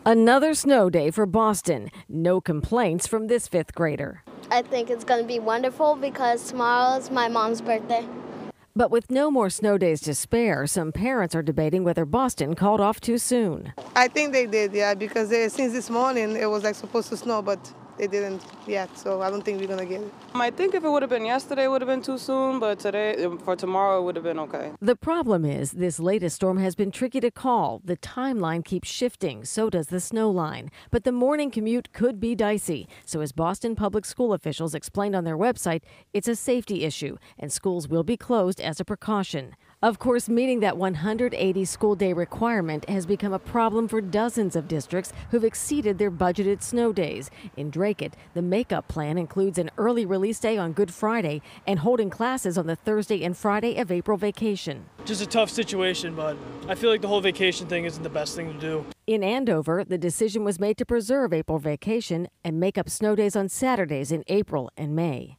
Another snow day for Boston. No complaints from this fifth grader. I think it's going to be wonderful because tomorrow is my mom's birthday. But with no more snow days to spare, some parents are debating whether Boston called off too soon. I think they did, yeah, because since this morning it was supposed to snow, but they didn't yet, so I don't think we're going to get it. I think if it would have been yesterday, it would have been too soon, but for tomorrow, it would have been okay. The problem is this latest storm has been tricky to call. The timeline keeps shifting, so does the snow line. But the morning commute could be dicey. So as Boston public school officials explained on their website, it's a safety issue, and schools will be closed as a precaution. Of course, meeting that 180 school day requirement has become a problem for dozens of districts who've exceeded their budgeted snow days. In Dracut, the makeup plan includes an early release day on Good Friday and holding classes on the Thursday and Friday of April vacation. Just a tough situation, but I feel like the whole vacation thing isn't the best thing to do. In Andover, the decision was made to preserve April vacation and make up snow days on Saturdays in April and May.